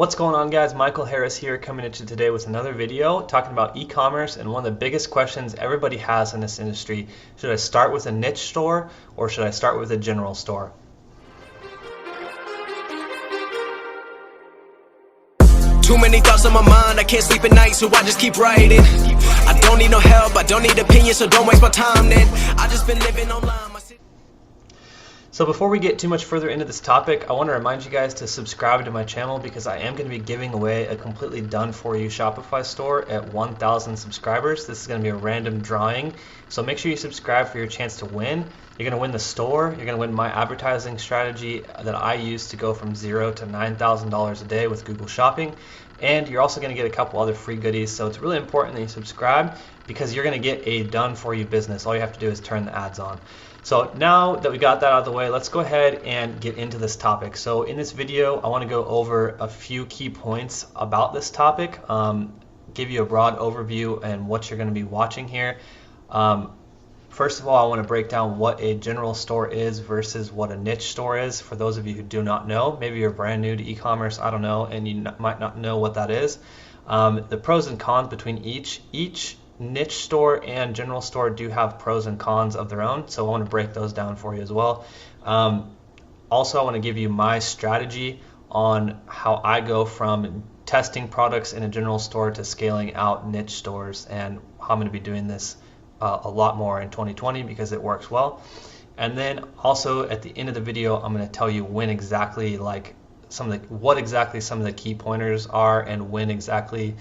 What's going on, guys? Michael Harris here, coming at you today with another video talking about e-commerce and one of the biggest questions everybody has in this industry. Should I start with a niche store or should I start with a general store? Too many thoughts on my mind, I can't sleep at night, so I just keep writing. I don't need no help, I don't need opinions, so don't waste my time then. I just been living online. So before we get too much further into this topic, I want to remind you guys to subscribe to my channel because I am going to be giving away a completely done for you Shopify store at 1,000 subscribers. This is going to be a random drawing. So make sure you subscribe for your chance to win. You're going to win the store. You're going to win my advertising strategy that I use to go from $0 to $9,000 a day with Google Shopping. And you're also going to get a couple other free goodies. So it's really important that you subscribe because you're going to get a done for you business. All you have to do is turn the ads on. So now that we got that out of the way, let's go ahead and get into this topic. So in this video, I want to go over a few key points about this topic, give you a broad overview and what you're going to be watching here. First of all, I want to break down what a general store is versus what a niche store is. For those of you who do not know, maybe you're brand new to e-commerce, I don't know, and you might not know what that is. The pros and cons between each niche store and general store do have pros and cons of their own, so I want to break those down for you as well. Also, I want to give you my strategy on how I go from testing products in a general store to scaling out niche stores, and how I'm going to be doing this a lot more in 2020 because it works well. And then also at the end of the video, I'm going to tell you when exactly, like what exactly some of the key pointers are and when exactly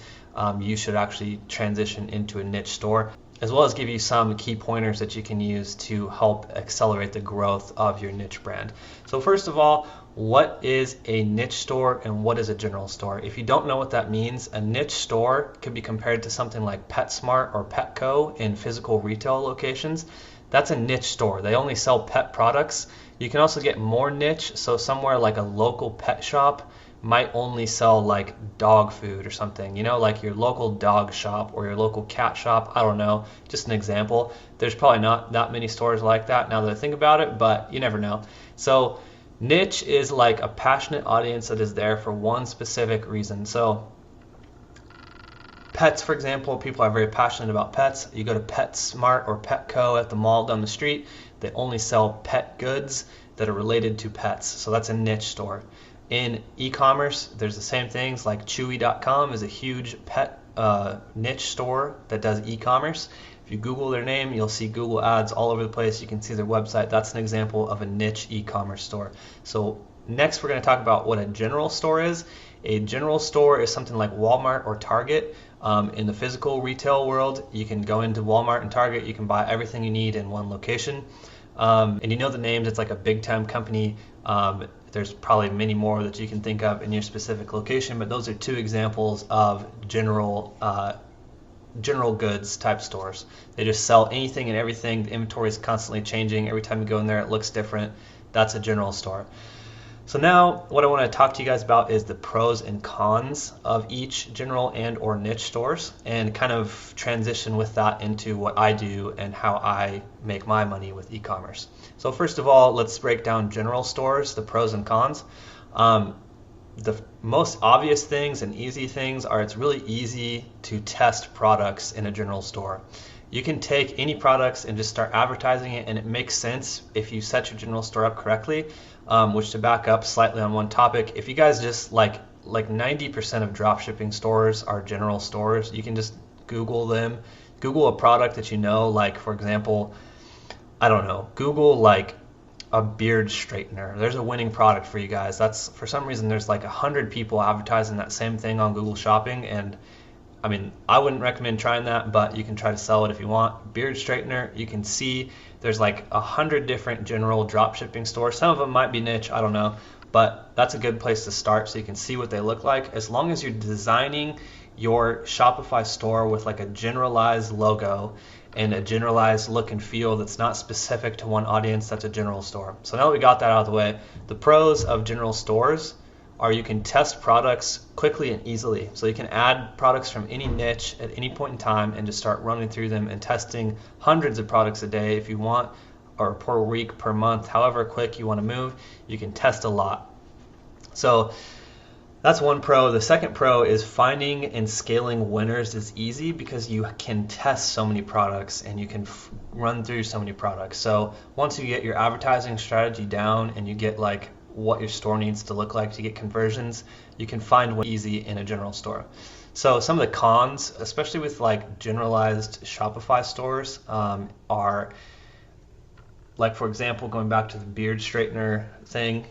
you should actually transition into a niche store, as well as give you some key pointers that you can use to help accelerate the growth of your niche brand. So first of all, what is a niche store and what is a general store? If you don't know what that means, a niche store could be compared to something like PetSmart or Petco in physical retail locations. That's a niche store. They only sell pet products. You can also get more niche, so somewhere like a local pet shop might only sell like dog food or something, you know, like your local dog shop or your local cat shop. I don't know, just an example. There's probably not that many stores like that now that I think about it, but you never know. So niche is like a passionate audience that is there for one specific reason. So pets, for example, people are very passionate about pets. You go to PetSmart or Petco at the mall down the street, they only sell pet goods that are related to pets. So that's a niche store. In e-commerce, there's the same things, like Chewy.com is a huge pet niche store that does e-commerce. If you Google their name, you'll see Google ads all over the place. You can see their website. That's an example of a niche e-commerce store. So next, we're going to talk about what a general store is. A general store is something like Walmart or Target. In the physical retail world, you can go into Walmart and Target. You can buy everything you need in one location. And you know the names. It's like a big time company. There's probably many more that you can think of in your specific location, but those are two examples of general goods type stores. They just sell anything and everything. The inventory is constantly changing. Every time you go in there, it looks different. That's a general store. So now what I want to talk to you guys about is the pros and cons of each general and or niche stores, and kind of transition with that into what I do and how I make my money with e-commerce. So first of all, let's break down general stores, the pros and cons. The most obvious things and easy things are it's really easy to test products in a general store. You can take any products and just start advertising it, and it makes sense if you set your general store up correctly. Which, to back up slightly on one topic, if you guys just like 90% of dropshipping stores are general stores. You can just Google them. Google a product that you know, like for example, I don't know, Google like a beard straightener. There's a winning product for you guys. That's, for some reason, there's like 100 people advertising that same thing on Google Shopping, and I mean, I wouldn't recommend trying that, but you can try to sell it if you want. Beard straightener, you can see there's like 100 different general drop shipping stores. Some of them might be niche, I don't know, but that's a good place to start so you can see what they look like. As long as you're designing your Shopify store with like a generalized logo and a generalized look and feel that's not specific to one audience, that's a general store. So now that we got that out of the way, the pros of general stores are you can test products quickly and easily. So you can add products from any niche at any point in time and just start running through them and testing hundreds of products a day if you want, or per week, per month, however quick you want to move. You can test a lot. So That's one pro. The second pro is finding and scaling winners is easy because you can test so many products and you can run through so many products. So once you get your advertising strategy down and you get like what your store needs to look like to get conversions, you can find one easy in a general store. So some of the cons, especially with like generalized Shopify stores, are like, for example, going back to the beard straightener thing.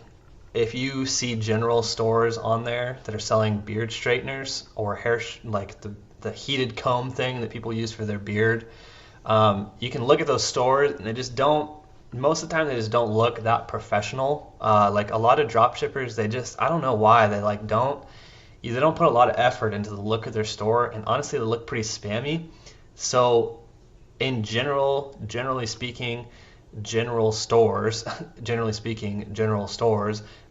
If you see general stores on there that are selling beard straighteners or hair, like the heated comb thing that people use for their beard, you can look at those stores and they just don't, most of the time they just don't look that professional. Like a lot of drop shippers, they just, I don't know why, they like they don't put a lot of effort into the look of their store, and honestly they look pretty spammy. So in generally speaking, general stores,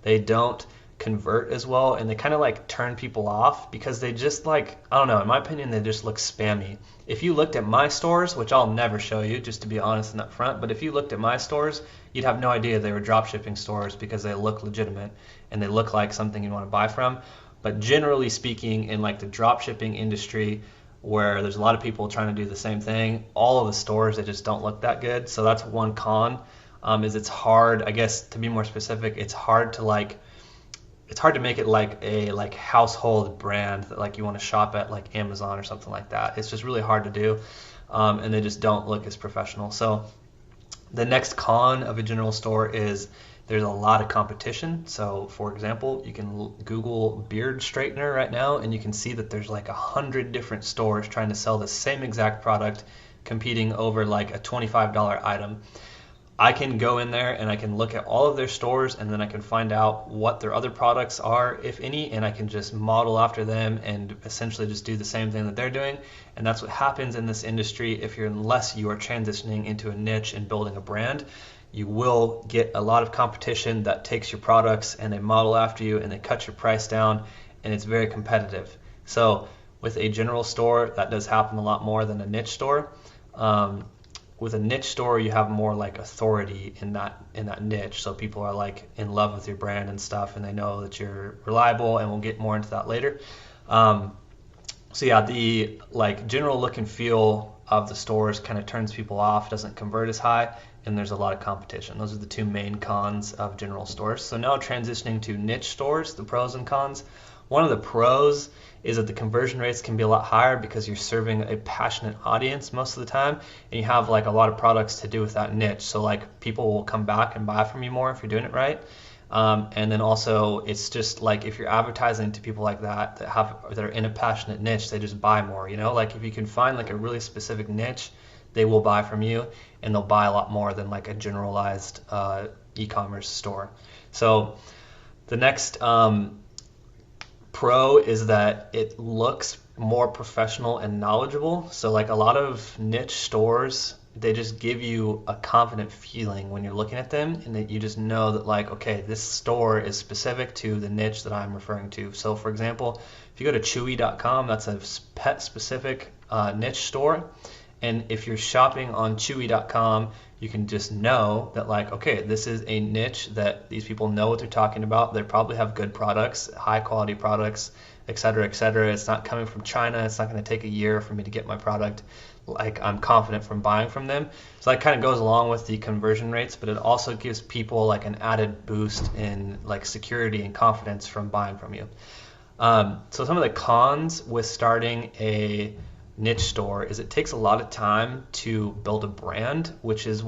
they don't convert as well, and they kind of like turn people off because they just like, I don't know, in my opinion, they just look spammy. If you looked at my stores, which I'll never show you, just to be honest and upfront, but if you looked at my stores, you'd have no idea they were dropshipping stores because they look legitimate and they look like something you want to buy from. But generally speaking, in like the dropshipping industry, where there's a lot of people trying to do the same thing, all of the stores, they just don't look that good. So that's one con, is it's hard, I guess, to be more specific, it's hard to make it like a like household brand that like you want to shop at like Amazon or something like that. It's just really hard to do, and they just don't look as professional. So the next con of a general store is there's a lot of competition. So for example, you can Google beard straightener right now and you can see that there's like 100 different stores trying to sell the same exact product, competing over like a $25 item. I can go in there and I can look at all of their stores and then I can find out what their other products are, if any, and I can just model after them and essentially just do the same thing that they're doing. And that's what happens in this industry unless you are transitioning into a niche and building a brand. You will get a lot of competition that takes your products and they model after you and they cut your price down, and it's very competitive. So with a general store, that does happen a lot more than a niche store. With a niche store, you have more like authority in that niche. So people are like in love with your brand and stuff, and they know that you're reliable, and we'll get more into that later. So yeah, the like general look and feel of the stores kind of turns people off, doesn't convert as high, and there's a lot of competition. Those are the two main cons of general stores. So now transitioning to niche stores, the pros and cons. One of the pros is that the conversion rates can be a lot higher because you're serving a passionate audience most of the time, and you have like a lot of products to do with that niche. So like people will come back and buy from you more if you're doing it right. And then also it's just like if you're advertising to people like that are in a passionate niche, they just buy more, like if you can find like a really specific niche, they will buy from you and they'll buy a lot more than like a generalized e-commerce store. So the next pro is that it looks more professional and knowledgeable. So like a lot of niche stores, they just give you a confident feeling when you're looking at them, and that you just know that like, okay, this store is specific to the niche that I'm referring to. So for example, if you go to chewy.com, that's a pet specific niche store. And if you're shopping on chewy.com, you can just know that like, okay, this is a niche that these people know what they're talking about. They probably have good products, high quality products, et cetera, et cetera. It's not coming from China. It's not going to take a year for me to get my product. Like I'm confident from buying from them. So that kind of goes along with the conversion rates, but it also gives people like an added boost in like security and confidence from buying from you. So some of the cons with starting a niche store is it takes a lot of time to build a brand, which is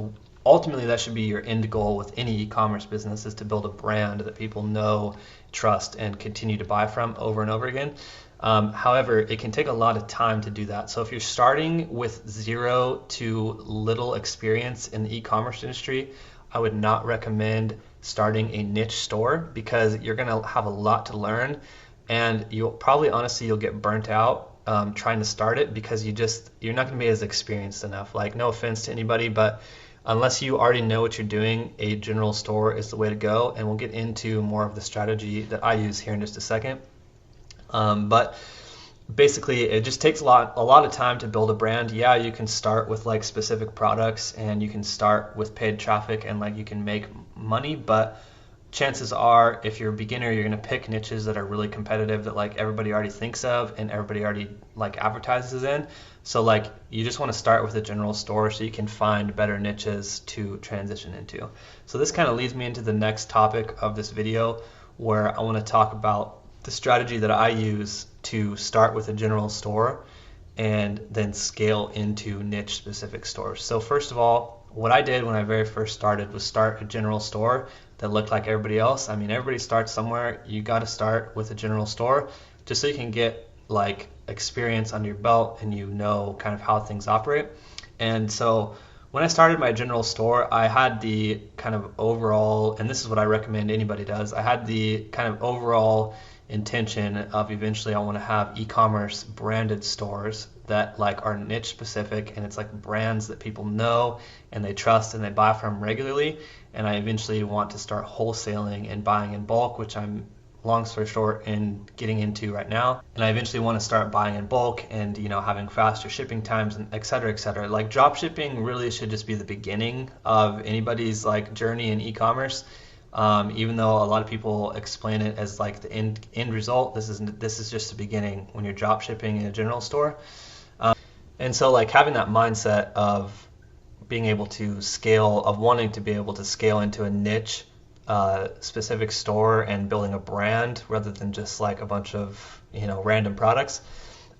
ultimately that should be your end goal with any e-commerce business, is to build a brand that people know, trust, and continue to buy from over and over again. However, it can take a lot of time to do that. So if you're starting with zero to little experience in the e-commerce industry, I would not recommend starting a niche store because you're going to have a lot to learn, and you'll get burnt out trying to start it because you're not going to be as experienced enough. Like, no offense to anybody, but unless you already know what you're doing, a general store is the way to go, and we'll get into more of the strategy that I use here in just a second. But basically, it just takes a lot of time to build a brand. Yeah, you can start with like specific products and you can start with paid traffic and like you can make money, but chances are, if you're a beginner, you're going to pick niches that are really competitive, that like everybody already thinks of and everybody already like advertises in. So like you just want to start with a general store so you can find better niches to transition into. So this kind of leads me into the next topic of this video, where I want to talk about the strategy that I use to start with a general store and then scale into niche specific stores. So first of all, what I did when I very first started was start a general store that looked like everybody else. I mean, everybody starts somewhere. You got to start with a general store just so you can get like experience under your belt and you know kind of how things operate. And so when I started my general store, I had the kind of overall, and this is what I recommend anybody does, I had the kind of overall intention of eventually I want to have e-commerce branded stores that like are niche specific, and it's like brands that people know and they trust and they buy from regularly. And I eventually want to start wholesaling and buying in bulk, which I'm, long story short, in getting into right now. And I eventually want to start buying in bulk and, you know, having faster shipping times and et cetera, et cetera. Like drop shipping really should just be the beginning of anybody's like journey in e-commerce. Even though a lot of people explain it as like the end result, this is just the beginning when you're drop shipping in a general store. And so like having that mindset of being able to scale, of wanting to be able to scale into a niche specific store and building a brand rather than just like a bunch of, you know, random products,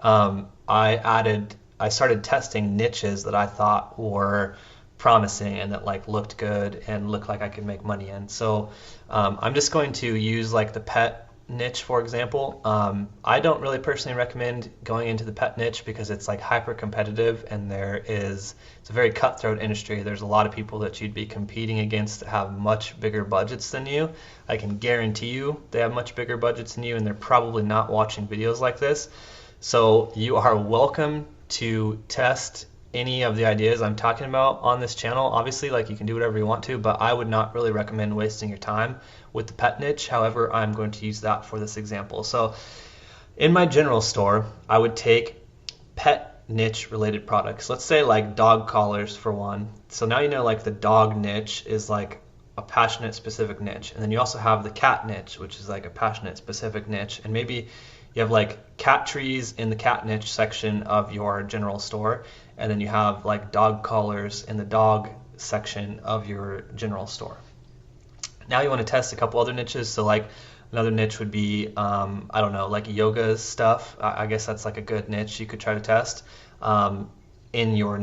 I started testing niches that I thought were promising and that like looked good and looked like I could make money in. So I'm just going to use like the pet niche, for example. I don't really personally recommend going into the pet niche because it's like hyper competitive and it's a very cutthroat industry. There's a lot of people that you'd be competing against that have much bigger budgets than you. I can guarantee you they have much bigger budgets than you, and they're probably not watching videos like this. So you are welcome to test any of the ideas I'm talking about on this channel. Obviously, like you can do whatever you want to, but I would not really recommend wasting your time with the pet niche. However, I'm going to use that for this example. So in my general store, I would take pet niche related products. Let's say like dog collars for one. So now you know like the dog niche is like a passionate specific niche. And then you also have the cat niche, which is like a passionate specific niche. And maybe you have like cat trees in the cat niche section of your general store. And then you have like dog collars in the dog section of your general store. Now you want to test a couple other niches. So like another niche would be, I don't know, like yoga stuff. I guess that's like a good niche you could try to test. In your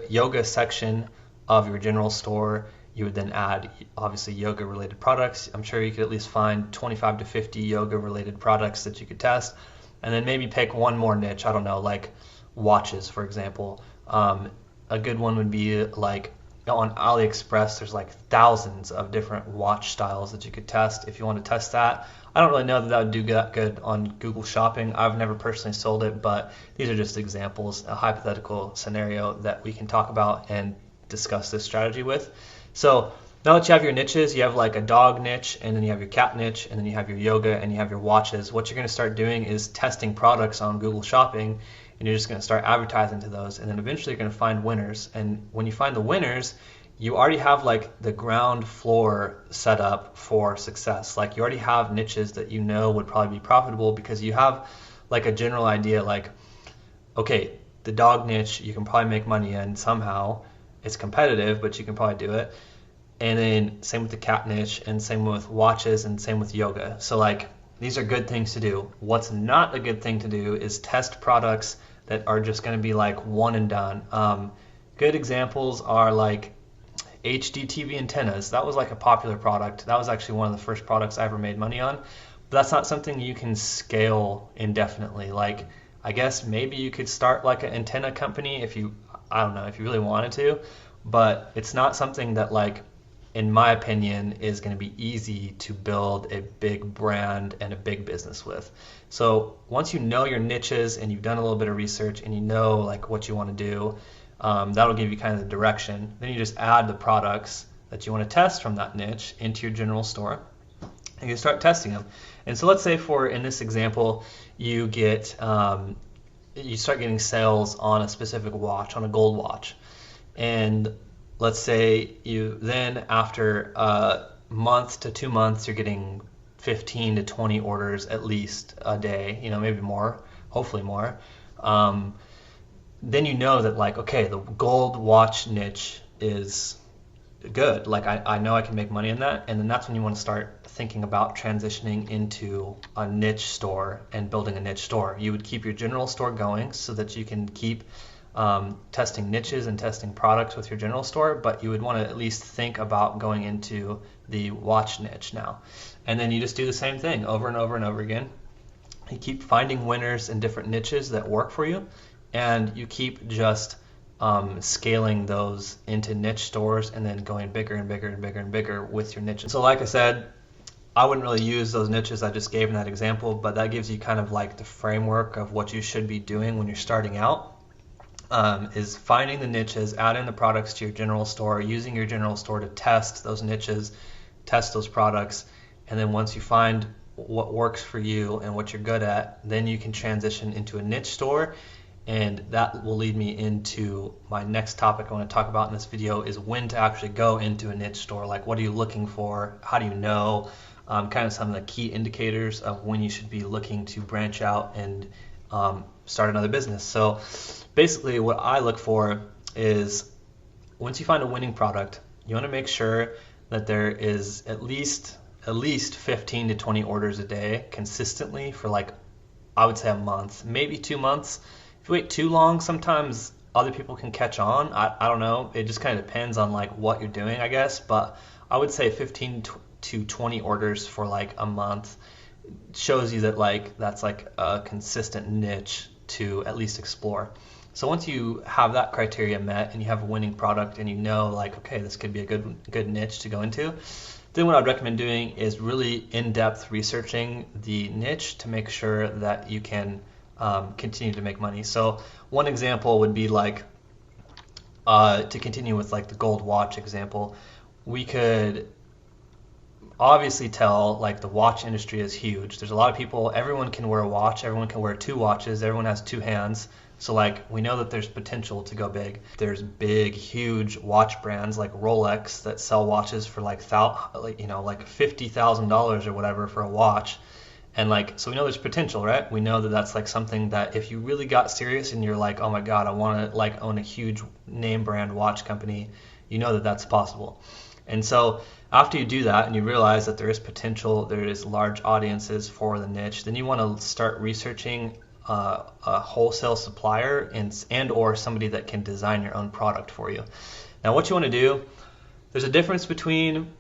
yoga section of your general store, you would then add obviously yoga related products. I'm sure you could at least find 25 to 50 yoga related products that you could test. And then maybe pick one more niche. I don't know, like watches, for example. A good one would be like on AliExpress, there's like thousands of different watch styles that you could test if you want to test that. I don't really know that would do that good on Google Shopping. I've never personally sold it, but these are just examples, a hypothetical scenario that we can talk about and discuss this strategy with. So now that you have your niches, you have like a dog niche, and then you have your cat niche, and then you have your yoga, and you have your watches. What you're going to start doing is testing products on Google Shopping, and you're just going to start advertising to those, and then eventually you're going to find winners. And when you find the winners, you already have like the ground floor set up for success. Like you already have niches that you know would probably be profitable because you have like a general idea like, okay, the dog niche you can probably make money in somehow. It's competitive, but you can probably do it. And then same with the cat niche, and same with watches, and same with yoga. So like these are good things to do. What's not a good thing to do is test products that are just going to be like one and done. Good examples are like HD TV antennas. That was like a popular product. That was actually one of the first products I ever made money on. But that's not something you can scale indefinitely. Like I guess maybe you could start like an antenna company if you really wanted to, but it's not something that like, in my opinion, is going to be easy to build a big brand and a big business with. So once you know your niches and you've done a little bit of research and you know like what you want to do, that'll give you kind of the direction. Then you just add the products that you want to test from that niche into your general store, and you start testing them. And so let's say in this example, you start getting sales on a specific watch, on a gold watch. And let's say you then, after month to 2 months, you're getting 15 to 20 orders at least a day, maybe more, hopefully more. Then you know that like, okay, the gold watch niche is good. Like I know I can make money in that. And then that's when you want to start thinking about transitioning into a niche store and building a niche store. You would keep your general store going so that you can keep testing niches and testing products with your general store, but you would want to at least think about going into the watch niche now. And then you just do the same thing over and over and over again. You keep finding winners in different niches that work for you, and you keep just scaling those into niche stores and then going bigger and bigger and bigger and bigger with your niches. So like I said, I wouldn't really use those niches I just gave in that example, but that gives you kind of like the framework of what you should be doing when you're starting out. Is finding the niches, adding the products to your general store, using your general store to test those niches, test those products, and then once you find what works for you and what you're good at, then you can transition into a niche store. And that will lead me into my next topic I want to talk about in this video, is when to actually go into a niche store. Like, what are you looking for? How do you know? Kind of some of the key indicators of when you should be looking to branch out and start another business. So basically what I look for is, once you find a winning product, you want to make sure that there is at least 15 to 20 orders a day consistently for, like, I would say a month, maybe 2 months. If you wait too long, sometimes other people can catch on. I don't know. It just kind of depends on like what you're doing, I guess. But I would say 15 to 20 orders for like a month shows you that like that's like a consistent niche to at least explore. So once you have that criteria met and you have a winning product and you know like, okay, this could be a good niche to go into, then what I'd recommend doing is really in-depth researching the niche to make sure that you can continue to make money. So one example would be like, to continue with like the gold watch example, we could obviously tell like the watch industry is huge. There's a lot of people, everyone can wear a watch, everyone can wear 2 watches, everyone has 2 hands. So like we know that there's potential to go big. There's big, huge watch brands like Rolex that sell watches for like $50,000 or whatever for a watch. And like, so we know there's potential, right? We know that that's like something that if you really got serious and you're like, oh my God, I want to like own a huge name brand watch company, you know that that's possible. And so after you do that and you realize that there is potential, there is large audiences for the niche, then you want to start researching a wholesale supplier and or somebody that can design your own product for you. Now what you want to do, there's a difference between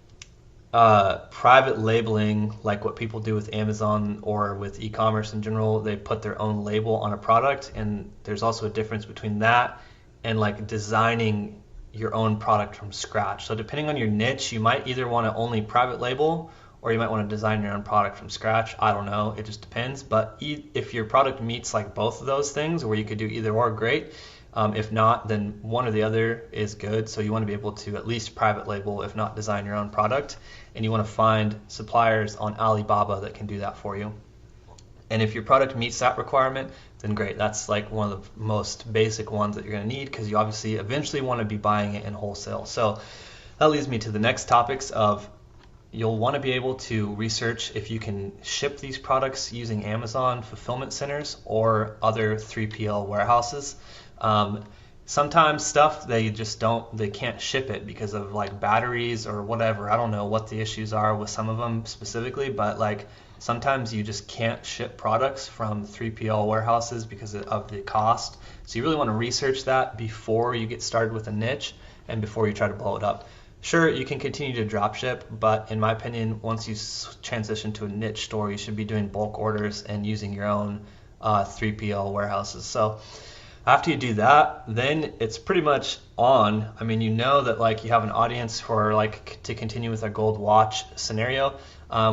private labeling, like what people do with Amazon or with e-commerce in general. They put their own label on a product, and there's also a difference between that and like designing your own product from scratch. So depending on your niche, you might either want to only private label or you might want to design your own product from scratch. I don't know, it just depends. But if your product meets like both of those things, where you could do either or, great. If not, then one or the other is good. So you want to be able to at least private label, if not design your own product. And you want to find suppliers on Alibaba that can do that for you. And if your product meets that requirement, then great. That's like one of the most basic ones that you're going to need, because you obviously eventually want to be buying it in wholesale. So that leads me to the next topics of, you'll want to be able to research if you can ship these products using Amazon fulfillment centers or other 3PL warehouses. Sometimes stuff they can't ship it because of like batteries or whatever. I don't know what the issues are with some of them specifically, but like sometimes you just can't ship products from 3PL warehouses because of the cost. So you really want to research that before you get started with a niche and before you try to blow it up. Sure, you can continue to drop ship, but in my opinion, once you transition to a niche store, you should be doing bulk orders and using your own 3PL warehouses. So after you do that, then it's pretty much on. I mean, you know that like you have an audience for like to continue with our gold watch scenario.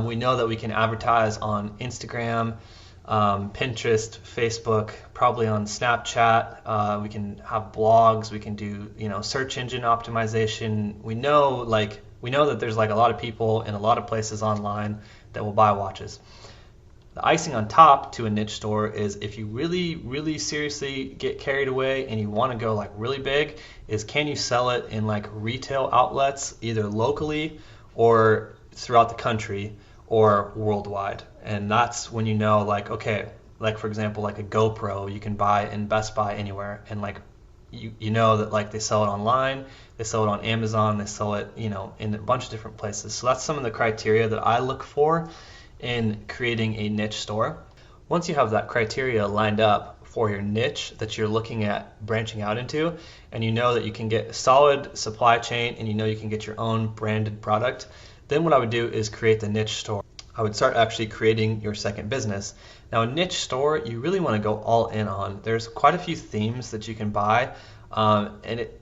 We know that we can advertise on Instagram, Pinterest, Facebook, probably on Snapchat. We can have blogs. We can do search engine optimization. We know that there's like a lot of people in a lot of places online that will buy watches. The icing on top to a niche store is if you really, really seriously get carried away and you want to go like really big, is can you sell it in like retail outlets, either locally or throughout the country or worldwide. And that's when you know, like, okay, like for example, like a GoPro you can buy in Best Buy anywhere, and like you know that like they sell it online, they sell it on Amazon, they sell it, you know, in a bunch of different places. So that's some of the criteria that I look for in creating a niche store. Once you have that criteria lined up for your niche that you're looking at branching out into, and you know that you can get a solid supply chain, and you know you can get your own branded product, then what I would do is create the niche store. I would start actually creating your second business. Now, a niche store, you really want to go all in on. There's quite a few themes that you can buy, and it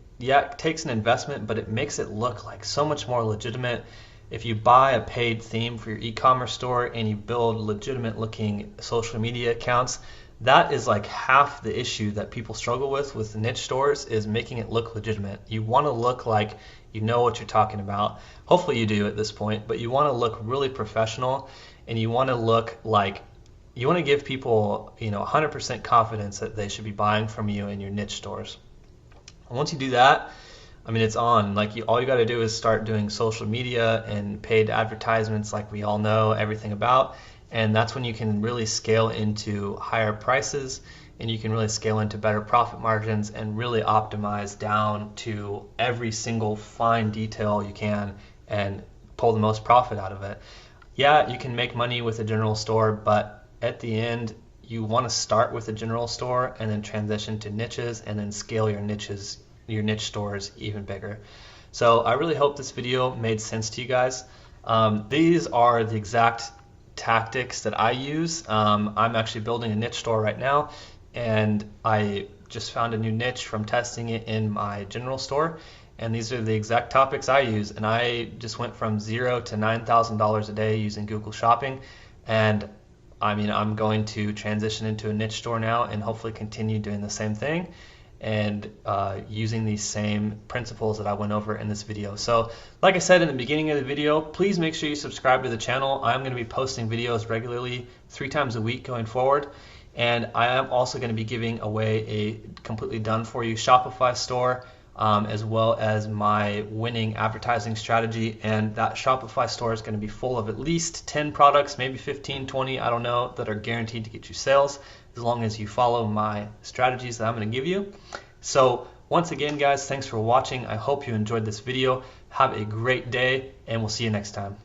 takes an investment, but it makes it look like so much more legitimate. If you buy a paid theme for your e-commerce store and you build legitimate looking social media accounts, that is like half the issue that people struggle with niche stores, is making it look legitimate. You want to look like you know what you're talking about. Hopefully you do at this point, but you want to look really professional, and you want to look like you want to give people, you know, 100% confidence that they should be buying from you in your niche stores. And once you do that, I mean, it's on. Like, all you got to do is start doing social media and paid advertisements, like we all know everything about. And that's when you can really scale into higher prices, and you can really scale into better profit margins and really optimize down to every single fine detail you can and pull the most profit out of it. Yeah, you can make money with a general store, but at the end, you want to start with a general store and then transition to niches, and then scale your niche stores even bigger. So I really hope this video made sense to you guys. These are the exact tactics that I use. I'm actually building a niche store right now, and I just found a new niche from testing it in my general store, and these are the exact topics I use. And I just went from $0 to $9,000 a day using Google Shopping, and I mean, I'm going to transition into a niche store now and hopefully continue doing the same thing and using these same principles that I went over in this video. So like I said in the beginning of the video, please make sure you subscribe to the channel. I'm going to be posting videos regularly 3 times a week going forward. And I am also going to be giving away a completely done for you Shopify store, as well as my winning advertising strategy. And that Shopify store is going to be full of at least 10 products, maybe 15, 20, I don't know, that are guaranteed to get you sales as long as you follow my strategies that I'm going to give you. So once again, guys, thanks for watching. I hope you enjoyed this video. Have a great day, and we'll see you next time.